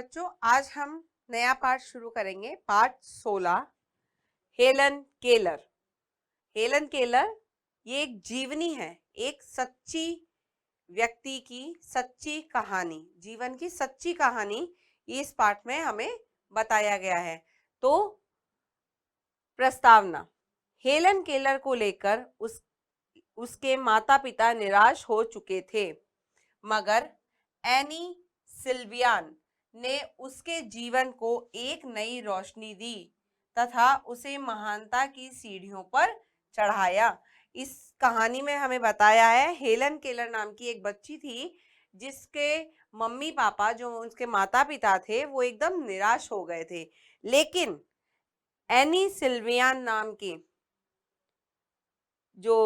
बच्चों, आज हम नया पाठ शुरू करेंगे। पाठ 16, हेलन केलर। हेलन केलर ये एक जीवनी है, एक सच्ची व्यक्ति की सच्ची कहानी, जीवन की सच्ची कहानी इस पाठ में हमें बताया गया है। तो प्रस्तावना, हेलन केलर को लेकर उसके माता पिता निराश हो चुके थे, मगर एनी सिल्वियान ने उसके जीवन को एक नई रोशनी दी तथा उसे महानता की सीढ़ियों पर चढ़ाया। इस कहानी में हमें बताया है, हेलन केलर नाम की एक बच्ची थी जिसके मम्मी पापा, जो उसके माता पिता थे, वो एकदम निराश हो गए थे। लेकिन एनी सिल्वियान नाम की जो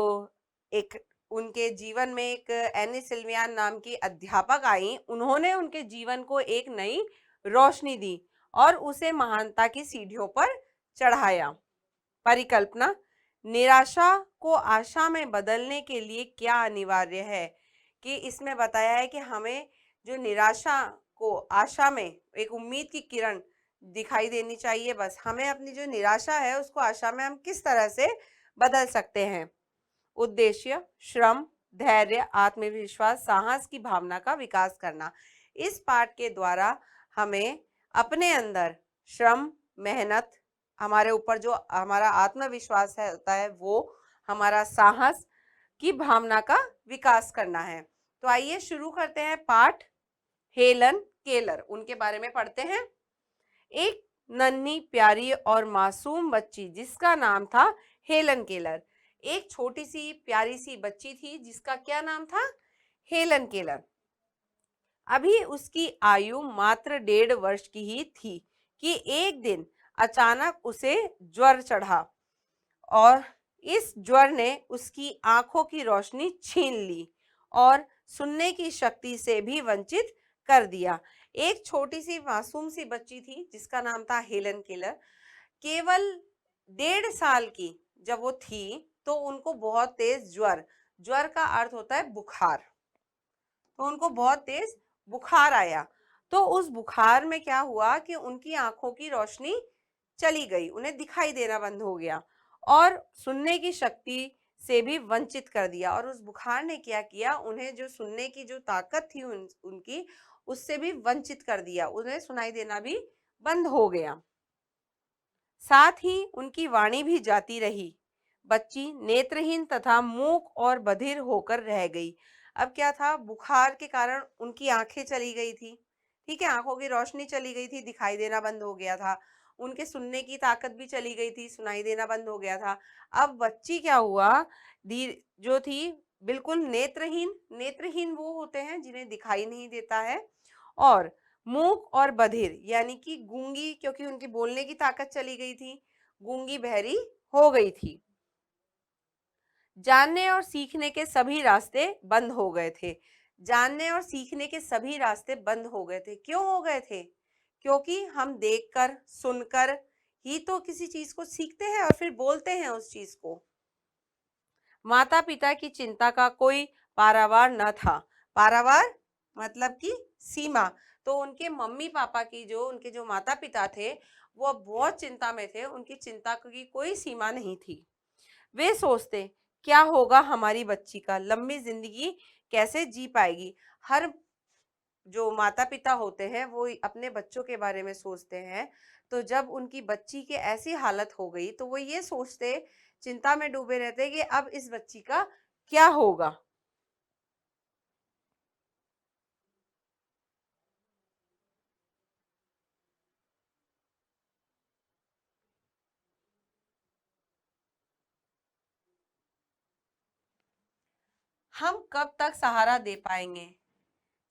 एक उनके जीवन में एक एनी सिल्वियान नाम की अध्यापक आई, उन्होंने उनके जीवन को एक नई रोशनी दी और उसे महानता की सीढ़ियों पर चढ़ाया। परिकल्पना, निराशा को आशा में बदलने के लिए क्या अनिवार्य है? कि इसमें बताया है कि हमें जो निराशा को आशा में, एक उम्मीद की किरण दिखाई देनी चाहिए। बस हमें अपनी जो निराशा है उसको आशा में हम किस तरह से बदल सकते हैं। उद्देश्य, श्रम, धैर्य, आत्मविश्वास, साहस की भावना का विकास करना। इस पाठ के द्वारा हमें अपने अंदर श्रम, मेहनत, हमारे ऊपर जो हमारा आत्मविश्वास है होता है, वो हमारा साहस की भावना का विकास करना है। तो आइए शुरू करते हैं पाठ। हेलन केलर, उनके बारे में पढ़ते हैं। एक नन्ही प्यारी और मासूम बच्ची जिसका नाम था हेलन केलर। एक छोटी सी प्यारी सी बच्ची थी जिसका क्या नाम था? Helen Keller. अभी उसकी आयु मात्र 1.5 वर्ष की ही थी कि एक दिन अचानक उसे ज्वर चढ़ा और इस ज्वर ने उसकी आंखों की रोशनी छीन ली और सुनने की शक्ति से भी वंचित कर दिया। एक छोटी सी मासूम सी बच्ची थी जिसका नाम था हेलन केलर। केवल 1.5 साल की जब वो थी तो उनको बहुत तेज ज्वर का अर्थ होता है बुखार, तो उनको बहुत तेज बुखार आया। तो उस बुखार में क्या हुआ कि उनकी आंखों की रोशनी चली गई, उन्हें दिखाई देना बंद हो गया और सुनने की शक्ति से भी वंचित कर दिया। और उस बुखार ने क्या किया, उन्हें जो सुनने की जो ताकत थी उनकी, उससे भी वंचित कर दिया, उन्हें सुनाई देना भी बंद हो गया। साथ ही उनकी वाणी भी जाती रही। बच्ची नेत्रहीन तथा मूक और बधिर होकर रह गई। अब क्या था, बुखार के कारण उनकी आंखें चली गई थी, ठीक है, आंखों की रोशनी चली गई थी, दिखाई देना बंद हो गया था। उनके सुनने की ताकत भी चली गई थी, सुनाई देना बंद हो गया था। अब बच्ची क्या हुआ, धीरे जो थी बिल्कुल नेत्रहीन वो होते हैं जिन्हें दिखाई नहीं देता है, और मूक और बधिर यानी कि गूंगी, क्योंकि उनकी बोलने की ताकत चली गई थी, गूंगी बहरी हो गई थी। जानने और सीखने के सभी रास्ते बंद हो गए थे। जानने और सीखने के सभी रास्ते बंद हो गए थे। क्यों हो गए थे? क्योंकि हम देखकर, सुनकर ही तो किसी चीज को सीखते हैं और फिर बोलते हैं उस चीज को। माता पिता की चिंता का कोई पारावार न था। पारावार मतलब कि सीमा। तो उनके मम्मी पापा की उनके जो माता पिता थे वो बहुत चिंता में थे, उनकी चिंता की कोई सीमा नहीं थी। वे सोचते, क्या होगा हमारी बच्ची का, लंबी जिंदगी कैसे जी पाएगी। हर जो माता पिता होते हैं वो अपने बच्चों के बारे में सोचते हैं। तो जब उनकी बच्ची की ऐसी हालत हो गई तो वो ये सोचते, चिंता में डूबे रहते कि अब इस बच्ची का क्या होगा। हम कब तक सहारा दे पाएंगे,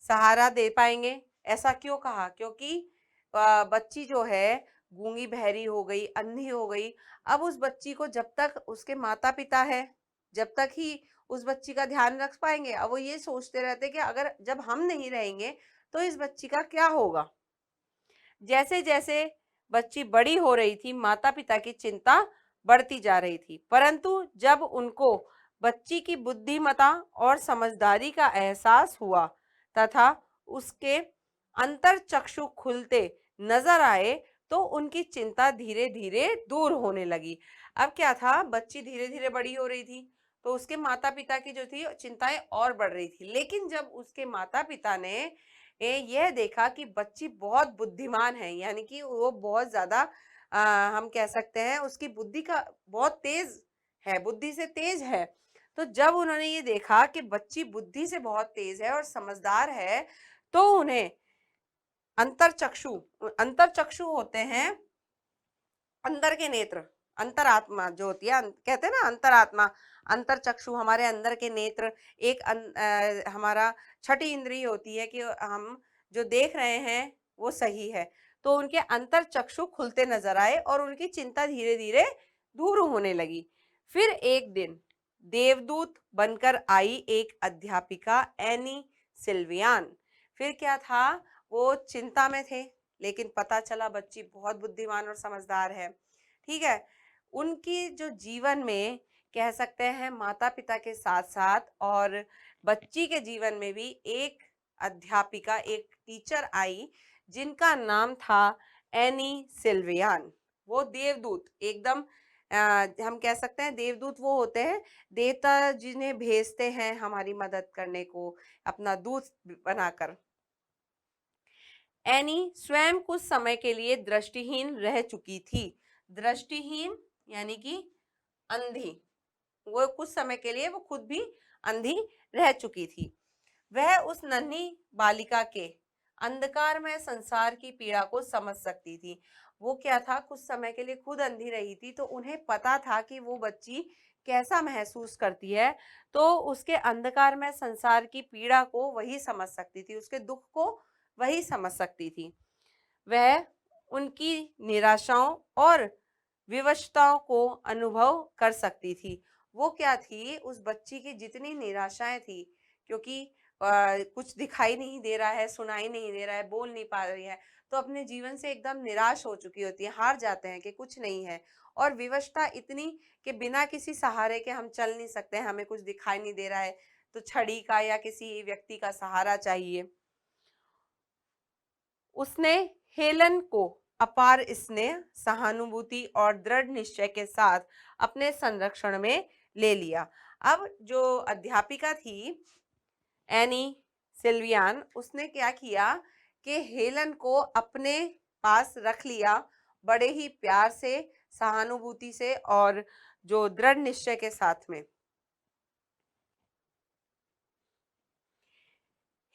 सहारा दे पाएंगे, ऐसा क्यों कहा? क्योंकि बच्ची जो है गूंगी बहरी हो गई, अंधी हो गई। अब उस बच्ची को जब तक उसके माता पिता है, जब तक ही उस बच्ची का ध्यान रख पाएंगे। अब वो ये सोचते रहते कि अगर जब हम नहीं रहेंगे तो इस बच्ची का क्या होगा। जैसे जैसे बच्ची बड़ी हो रही थी, माता पिता की चिंता बढ़ती जा रही थी, परंतु जब उनको बच्ची की बुद्धिमता और समझदारी का एहसास हुआ तथा उसके अंतर चक्षु खुलते नजर आए तो उनकी चिंता धीरे धीरे दूर होने लगी। अब क्या था, बच्ची धीरे धीरे बड़ी हो रही थी, तो उसके माता पिता की जो थी चिंताएं और बढ़ रही थी। लेकिन जब उसके माता पिता ने यह देखा कि बच्ची बहुत बुद्धिमान है, यानी कि वो बहुत ज्यादा हम कह सकते हैं उसकी बुद्धि का बहुत तेज है, बुद्धि से तेज है। तो जब उन्होंने ये देखा कि बच्ची बुद्धि से बहुत तेज है और समझदार है, तो उन्हें अंतरचक्षु अंतरचक्षु होते हैं अंदर के नेत्र, अंतरात्मा जो होती है, कहते हैं ना अंतरात्मा, अंतरचक्षु हमारे अंदर के नेत्र। एक हमारा छठी इंद्रिय होती है कि हम जो देख रहे हैं वो सही है। तो उनके अंतरचक्षु खुलते नजर आए और उनकी चिंता धीरे धीरे दूर होने लगी। फिर एक दिन देवदूत बनकर आई एक अध्यापिका एनी सिल्वियान। फिर क्या था, वो चिंता में थे, लेकिन पता चला बच्ची बहुत बुद्धिमान और समझदार है। ठीक है, उनकी जो जीवन में कह सकते हैं माता पिता के साथ साथ और बच्ची के जीवन में भी एक अध्यापिका, एक टीचर आई जिनका नाम था एनी सिल्वियान। वो देवदूत एकदम हम कह सकते हैं देवदूत वो होते हैं देवता जिन्हें भेजते हैं हमारी मदद करने को, अपना दूत बनाकर। एनी स्वयं कुछ समय के लिए दृष्टिहीन रह चुकी थी। दृष्टिहीन यानी कि अंधी, वो कुछ समय के लिए वो खुद भी अंधी रह चुकी थी। वह उस नन्ही बालिका के अंधकार में संसार की पीड़ा को समझ सकती थी। वो क्या था, कुछ समय के लिए खुद अंधी रही थी, तो उन्हें पता था कि वो बच्ची कैसा महसूस करती है। तो उसके अंधकार में संसार की पीड़ा को वही समझ सकती थी, उसके दुख को वही समझ सकती थी। वह उनकी निराशाओं और विवशताओं को अनुभव कर सकती थी। वो क्या थी, उस बच्ची की जितनी निराशाएं थी, क्योंकि कुछ दिखाई नहीं दे रहा है, सुनाई नहीं दे रहा है, बोल नहीं पा रही है, तो अपने जीवन से एकदम निराश हो चुकी होती है, हार जाते हैं कि कुछ नहीं है। और विवशता इतनी कि बिना किसी सहारे के हम चल नहीं सकते, हमें कुछ दिखाई नहीं दे रहा है, तो छड़ी का या किसी व्यक्ति का सहारा चाहिए। उसने हेलन को अपार स्नेह, सहानुभूति और दृढ़ निश्चय के साथ अपने संरक्षण में ले लिया। अब जो अध्यापिका थी एनी सिल्वियान, उसने क्या किया कि हेलन को अपने पास रख लिया, बड़े ही प्यार से, सहानुभूति से और जो दृढ़ निश्चय के साथ में।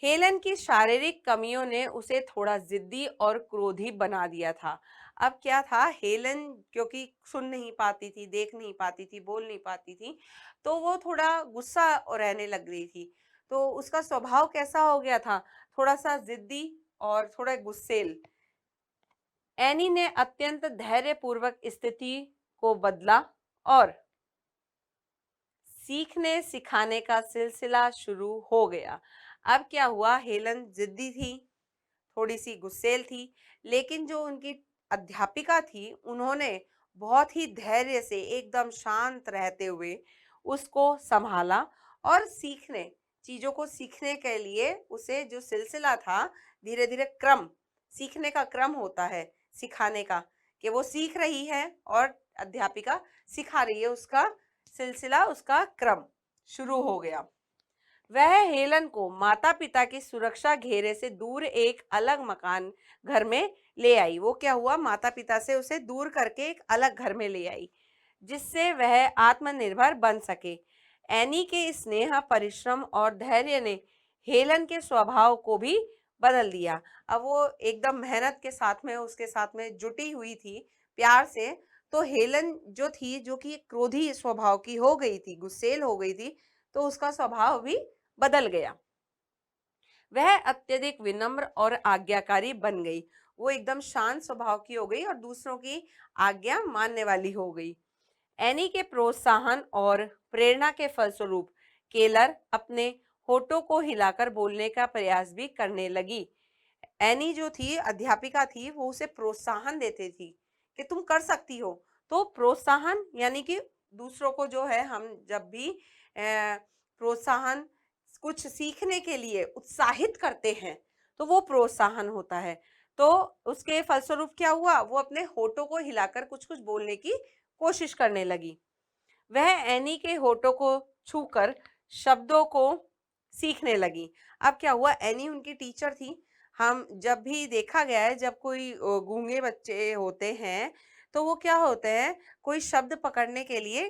हेलन की शारीरिक कमियों ने उसे थोड़ा जिद्दी और क्रोधी बना दिया था। अब क्या था, हेलन क्योंकि सुन नहीं पाती थी, देख नहीं पाती थी, बोल नहीं पाती थी, तो वो थोड़ा गुस्सा रहने लग रही थी। तो उसका स्वभाव कैसा हो गया था, थोड़ा सा जिद्दी और थोड़ा गुस्सेल। एनी ने अत्यंत धैर्यपूर्वक स्थिति को बदला और सीखने सिखाने का सिलसिला शुरू हो गया। अब क्या हुआ, हेलन जिद्दी थी, थोड़ी सी गुस्सेल थी, लेकिन जो उनकी अध्यापिका थी उन्होंने बहुत ही धैर्य से एकदम शांत रहते हुए उसको संभाला और सीखने, चीजों को सीखने के लिए उसे जो सिलसिला था, धीरे धीरे क्रम, सीखने का क्रम होता है सिखाने का, कि वो सीख रही है और अध्यापिका सिखा रही है, उसका सिलसिला, उसका क्रम शुरू हो गया। वह हेलन को माता पिता की सुरक्षा घेरे से दूर एक अलग मकान घर में ले आई। वो क्या हुआ, माता पिता से उसे दूर करके एक अलग घर में ले आई, जिससे वह आत्मनिर्भर बन सके। एनी के स्नेह, परिश्रम और धैर्य ने हेलन के स्वभाव को भी बदल दिया। अब वो एकदम मेहनत के साथ में, उसके साथ में जुटी हुई थी प्यार से, तो हेलन जो थी, जो कि क्रोधी स्वभाव की हो गई थी, गुस्सेल हो गई थी, तो उसका स्वभाव भी बदल गया। वह अत्यधिक विनम्र और आज्ञाकारी बन गई। वो एकदम शांत स्वभाव की हो गई और दूसरों की आज्ञा मानने वाली हो गई। एनी के प्रोत्साहन और प्रेरणा के फलस्वरूप केलर अपने होठों को हिलाकर बोलने का प्रयास भी करने लगी। एनी जो थी, अध्यापिका थी, वो उसे प्रोत्साहन देती थी कि तुम कर सकती हो। तो प्रोत्साहन यानी कि दूसरों को जो है, हम जब भी प्रोत्साहन कुछ सीखने के लिए उत्साहित करते हैं, तो वो प्रोत्साहन होता है। तो उसके फलस्वरूप क्या हुआ, वो अपने होठों को हिलाकर कुछ कुछ बोलने की कोशिश करने लगी। वह एनी के होठों को छूकर शब्दों को सीखने लगी। अब क्या हुआ, एनी उनकी टीचर थी। हम जब भी देखा गया है, जब कोई गूंगे बच्चे होते हैं तो वो क्या होते हैं, कोई शब्द पकड़ने के लिए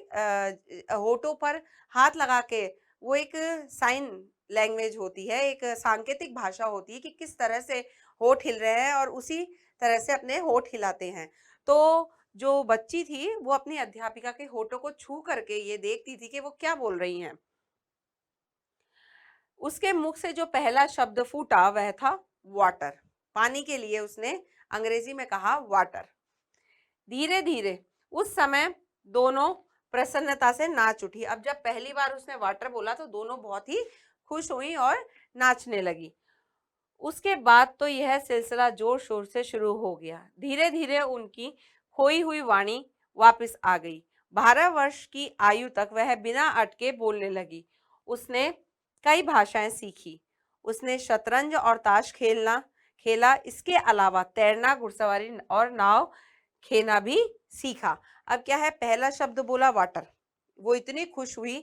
होठों पर हाथ लगा के, वो एक साइन लैंग्वेज होती है, एक सांकेतिक भाषा होती है कि किस तरह से होठ हिल रहे हैं और उसी तरह से अपने होठ हिलाते हैं। तो जो बच्ची थी वो अपनी अध्यापिका के होठों को छू करके ये देखती थी कि वो क्या बोल रही हैं। उसके मुख से जो पहला शब्द फूटा वह था वाटर। पानी के लिए उसने अंग्रेजी में कहा वाटर। धीरे धीरे उस समय दोनों प्रसन्नता से नाच उठी। अब जब पहली बार उसने वाटर बोला तो दोनों बहुत ही खुश हुई और नाचने लगी। उसके बाद तो यह सिलसिला जोर शोर से शुरू हो गया। धीरे धीरे उनकी खोई हुई वाणी वापस आ गई। 12 वर्ष की आयु तक वह बिना अटके बोलने लगी। उसने कई भाषाएं सीखी। उसने शतरंज और ताश खेला। इसके अलावा तैरना, घुड़सवारी और नाव खेना भी सीखा। अब क्या है, पहला शब्द बोला वाटर, वो इतनी खुश हुई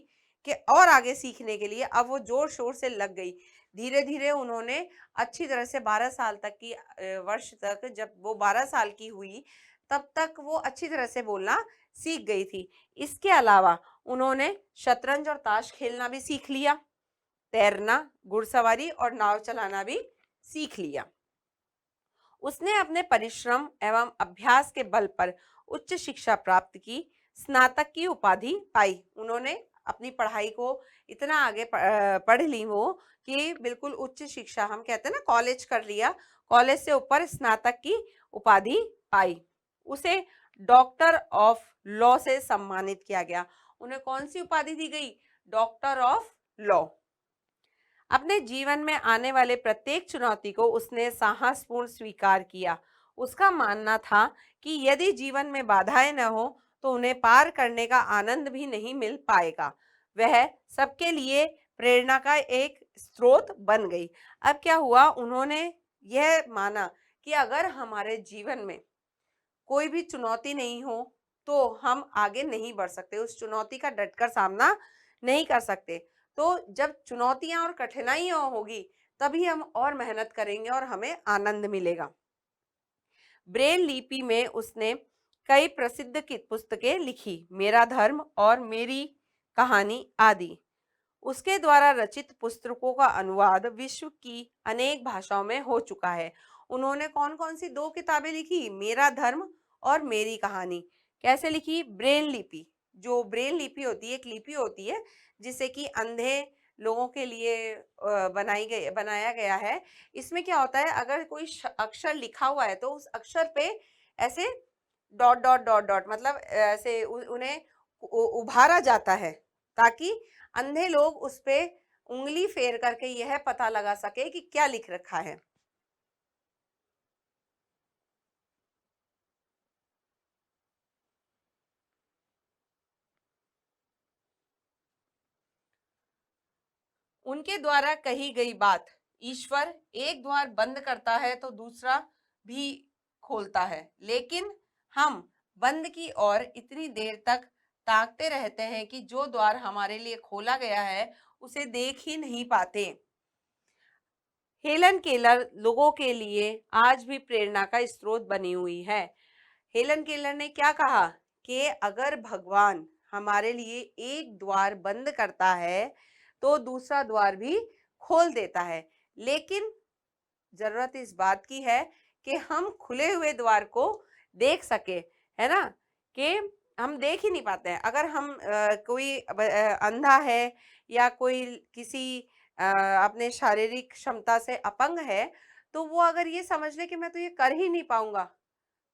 कि और आगे सीखने के लिए अब वो जोर शोर से लग गई। धीरे धीरे उन्होंने अच्छी तरह से 12 साल तक की वर्ष तक, जब वो 12 साल की हुई तब तक वो अच्छी तरह से बोलना सीख गई थी। इसके अलावा उन्होंने शतरंज और ताश खेलना भी सीख लिया, तैरना, घुड़सवारी और नाव चलाना भी सीख लिया। उसने अपने परिश्रम एवं अभ्यास के बल पर उच्च शिक्षा प्राप्त की, स्नातक की उपाधि पाई। उन्होंने अपनी पढ़ाई को इतना आगे पढ़ ली वो कि बिल्कुल उच्च शिक्षा, हम कहते हैं ना कॉलेज कर लिया, कॉलेज से ऊपर स्नातक की उपाधि पाई। उसे डॉक्टर ऑफ लॉ से सम्मानित किया गया। उन्हें कौन सी उपाधि दी गई, डॉक्टर ऑफ लॉ। अपने जीवन में आने वाले प्रत्येक चुनौती को उसने साहसपूर्ण स्वीकार किया। उसका मानना था कि यदि जीवन में बाधाएं न हो तो उन्हें पार करने का आनंद भी नहीं मिल पाएगा। वह सबके लिए प्रेरणा का एक स्रोत बन गई। अब क्या हुआ, उन्होंने यह माना कि अगर हमारे जीवन में कोई भी चुनौती नहीं हो तो हम आगे नहीं बढ़ सकते, उस चुनौती का डटकर सामना नहीं कर सकते। तो जब चुनौतियां और कठिनाइयां होगी तभी हम और मेहनत करेंगे और हमें आनंद मिलेगा। ब्रेल लिपि में उसने कई प्रसिद्ध की पुस्तकें लिखी, मेरा धर्म और मेरी कहानी आदि। उसके द्वारा रचित पुस्तकों का अनुवाद विश्व की अनेक भाषाओं में हो चुका है। उन्होंने कौन कौन सी 2 किताबें लिखी, मेरा धर्म और मेरी कहानी। कैसे लिखी, ब्रेल लिपि। जो ब्रेल लिपि होती है, एक लिपि होती है जिसे कि अंधे लोगों के लिए बनाया गया है। इसमें क्या होता है, अगर कोई अक्षर लिखा हुआ है तो उस अक्षर पे ऐसे डॉट डॉट डॉट डॉट, मतलब ऐसे उन्हें उभारा जाता है ताकि अंधे लोग उस पे उंगली फेर करके यह पता लगा सके कि क्या लिख रखा है। उनके द्वारा कही गई बात, ईश्वर एक द्वार बंद करता है तो दूसरा भी खोलता है, लेकिन हम बंद की ओर इतनी देर तक ताकते रहते हैं कि जो द्वार हमारे लिए खोला गया है उसे देख ही नहीं पाते। हेलन केलर लोगों के लिए आज भी प्रेरणा का स्रोत बनी हुई है। हेलन केलर ने क्या कहा कि अगर भगवान हमारे लिए एक द्वार बंद करता है तो दूसरा द्वार भी खोल देता है, लेकिन जरूरत इस बात की है कि हम खुले हुए द्वार को देख सके, है ना, कि हम देख ही नहीं पाते हैं। अगर हम कोई अंधा है या कोई किसी अपने शारीरिक क्षमता से अपंग है तो वो अगर ये समझ ले कि मैं तो ये कर ही नहीं पाऊंगा,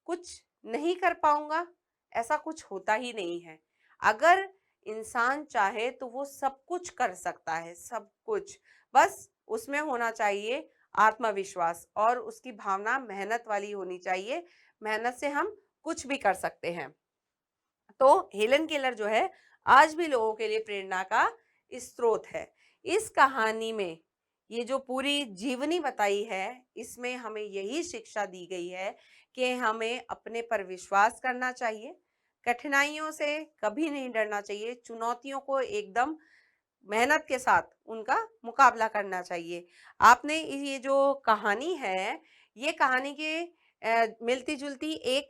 कुछ नहीं कर पाऊंगा, ऐसा कुछ होता ही नहीं है। अगर इंसान चाहे तो वो सब कुछ कर सकता है, सब कुछ। बस उसमें होना चाहिए आत्मविश्वास और उसकी भावना मेहनत वाली होनी चाहिए। मेहनत से हम कुछ भी कर सकते हैं। तो हेलन केलर जो है आज भी लोगों के लिए प्रेरणा का स्रोत है। इस कहानी में ये जो पूरी जीवनी बताई है, इसमें हमें यही शिक्षा दी गई है कि हमें अपने पर विश्वास करना चाहिए, कठिनाइयों से कभी नहीं डरना चाहिए, चुनौतियों को एकदम मेहनत के साथ उनका मुकाबला करना चाहिए। आपने ये जो कहानी है, ये कहानी के मिलती जुलती एक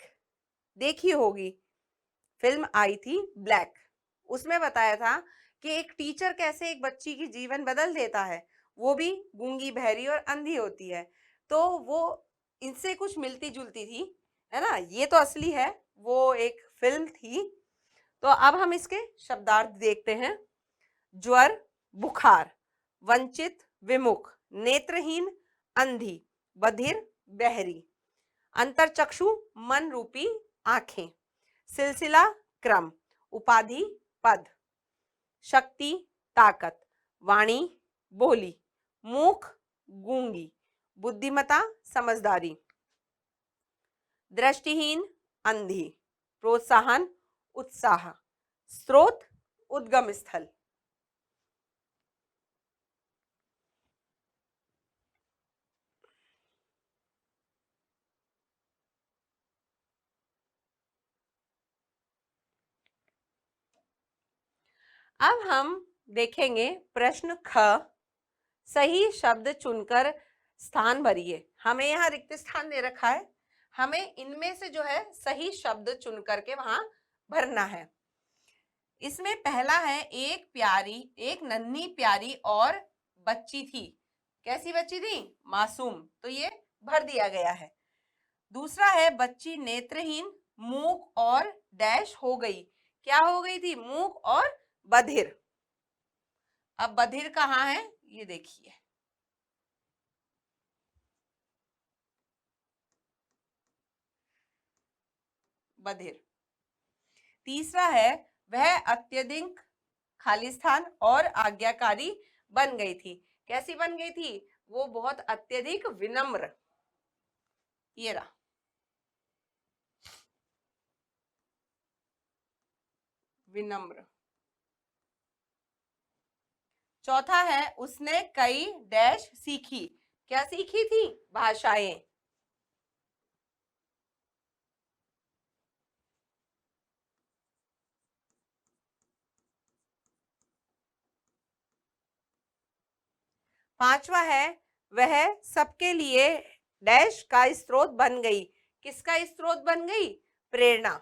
देखी होगी, फिल्म आई थी ब्लैक। उसमें बताया था कि एक टीचर कैसे एक बच्ची की जीवन बदल देता है, वो भी गूंगी, बहरी और अंधी होती है। तो वो इनसे कुछ मिलती जुलती थी, है ना। ये तो असली है, वो एक फिल्म थी। तो अब हम इसके शब्दार्थ देखते हैं। ज्वर, बुखार, वंचित, विमुख, नेत्रहीन, अंधी, बधिर, बहरी, अंतरचक्षु, मन रूपी आंखें, सिलसिला, क्रम, उपाधि, पद, शक्ति, ताकत, वाणी, बोली, मुख, गूंगी, बुद्धिमता, समझदारी, दृष्टिहीन, अंधी, प्रोत्साहन, उत्साह, स्रोत, उद्गम स्थल। अब हम देखेंगे प्रश्न ख, सही शब्द चुनकर स्थान भरिए। हमें यहाँ रिक्त स्थान दे रखा है, हमें इनमें से जो है सही शब्द चुन करके वहां भरना है। इसमें पहला है, एक नन्ही प्यारी और बच्ची थी। कैसी बच्ची थी? मासूम, तो ये भर दिया गया है। दूसरा है, बच्ची नेत्रहीन, मूक और डैश हो गई। क्या हो गई थी? मूक और बधिर। अब बधिर कहाँ है, ये देखिए, बधिर। तीसरा है, वह अत्यधिक खालिस्तान और आज्ञाकारी बन गई थी। कैसी बन गई थी? वो बहुत अत्यधिक विनम्र। ये रहा, विनम्र। चौथा है, उसने कई डैश सीखी। क्या सीखी थी? भाषाएं। पांचवा है, वह सबके लिए डैश का स्रोत बन गई। किसका स्रोत बन गई? प्रेरणा।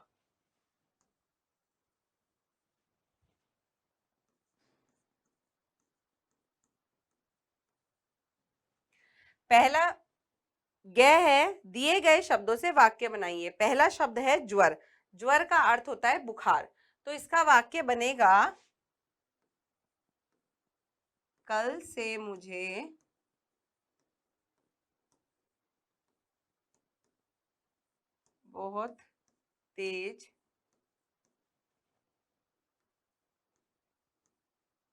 पहला गय है, दिए गए शब्दों से वाक्य बनाइए। पहला शब्द है ज्वर। ज्वर का अर्थ होता है बुखार, तो इसका वाक्य बनेगा, कल से मुझे बहुत तेज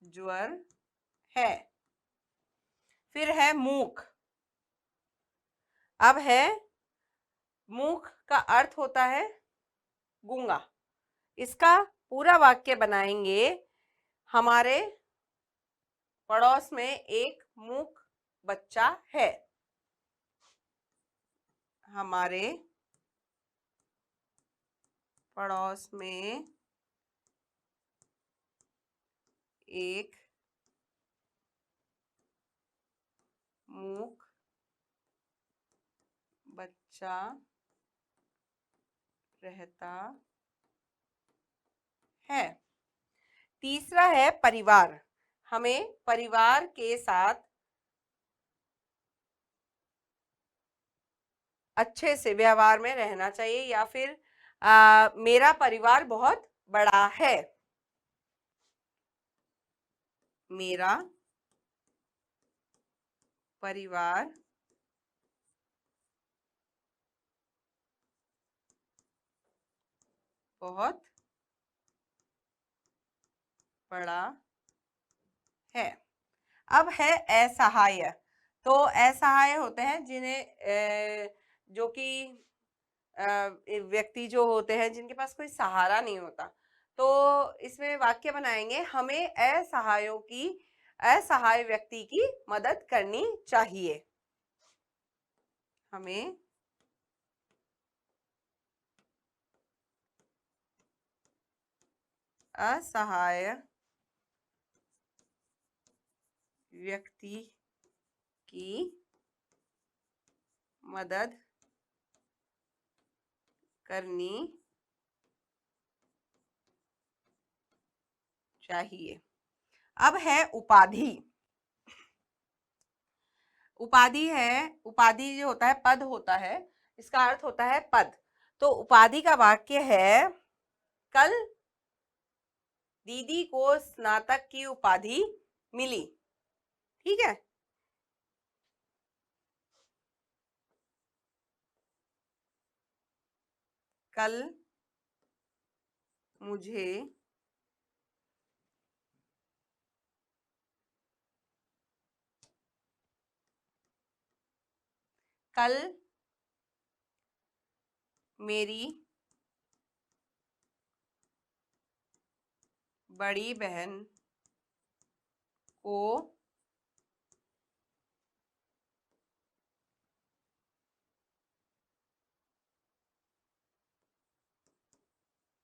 ज्वर है। फिर है मूक। अब है, मूक का अर्थ होता है गूंगा। इसका पूरा वाक्य बनाएंगे, हमारे पड़ोस में एक मूक बच्चा है। हमारे पड़ोस में एक मूक बच्चा रहता है। तीसरा है परिवार। हमें परिवार के साथ अच्छे से व्यवहार में रहना चाहिए, या फिर मेरा परिवार बहुत बड़ा है। मेरा परिवार बहुत बड़ा है। अब है असहाय। तो असहाय होते हैं जिन्हें जो कि व्यक्ति जो होते हैं जिनके पास कोई सहारा नहीं होता। तो इसमें वाक्य बनाएंगे, हमें असहायों की असहाय व्यक्ति की मदद करनी चाहिए। हमें असहाय व्यक्ति की मदद करनी चाहिए। अब है उपाधि। उपाधि है, उपाधि जो होता है पद होता है, इसका अर्थ होता है पद। तो उपाधि का वाक्य है, कल दीदी को स्नातक की उपाधि मिली। ठीक है, कल मुझे कल मेरी बड़ी बहन को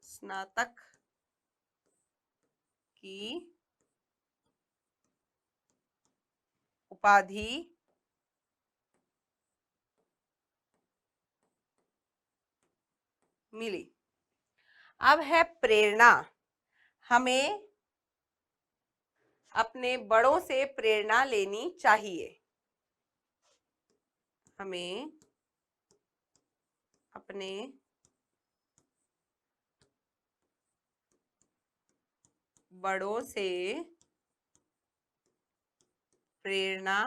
स्नातक की उपाधि मिली। अब है प्रेरणा। हमें अपने बड़ों से प्रेरणा लेनी चाहिए। हमें अपने बड़ों से प्रेरणा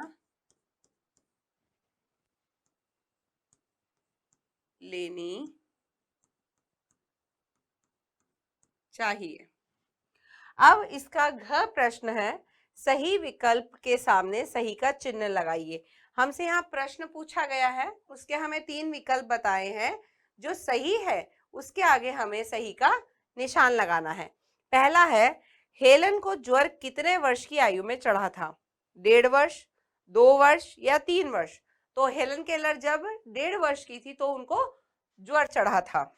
लेनी चाहिए। अब इसका घ प्रश्न है, सही विकल्प के सामने सही का चिन्ह लगाइए। हमसे यहाँ प्रश्न पूछा गया है, उसके हमें 3 विकल्प बताए हैं। जो सही है उसके आगे हमें सही का निशान लगाना है। पहला है, हेलन को ज्वर कितने वर्ष की आयु में चढ़ा था? 1.5 वर्ष, 2 वर्ष या 3 वर्ष? तो हेलन केलर जब 1.5 वर्ष की थी तो उनको ज्वर चढ़ा था।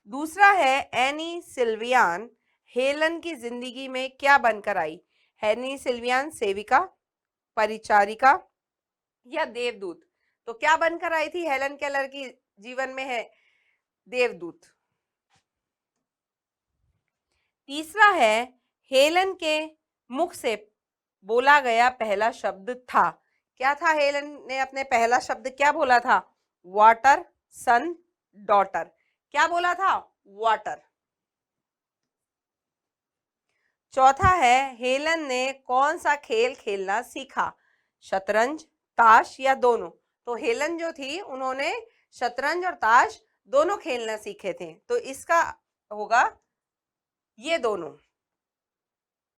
दूसरा है, एनी सिल्वियान हेलन की जिंदगी में क्या बनकर आई? एनी सिल्वियान सेविका, परिचारिका या देवदूत? तो क्या बनकर आई थी हेलन केलर की जीवन में? है देवदूत। तीसरा है, हेलन के मुख से बोला गया पहला शब्द था। क्या था? हेलन ने अपने पहला शब्द क्या बोला था? वाटर, सन, डॉटर। क्या बोला था? वाटर। चौथा है, हेलन ने कौन सा खेल खेलना सीखा? शतरंज, ताश या दोनों? तो हेलन जो थी उन्होंने शतरंज और ताश दोनों खेलना सीखे थे, तो इसका होगा ये दोनों।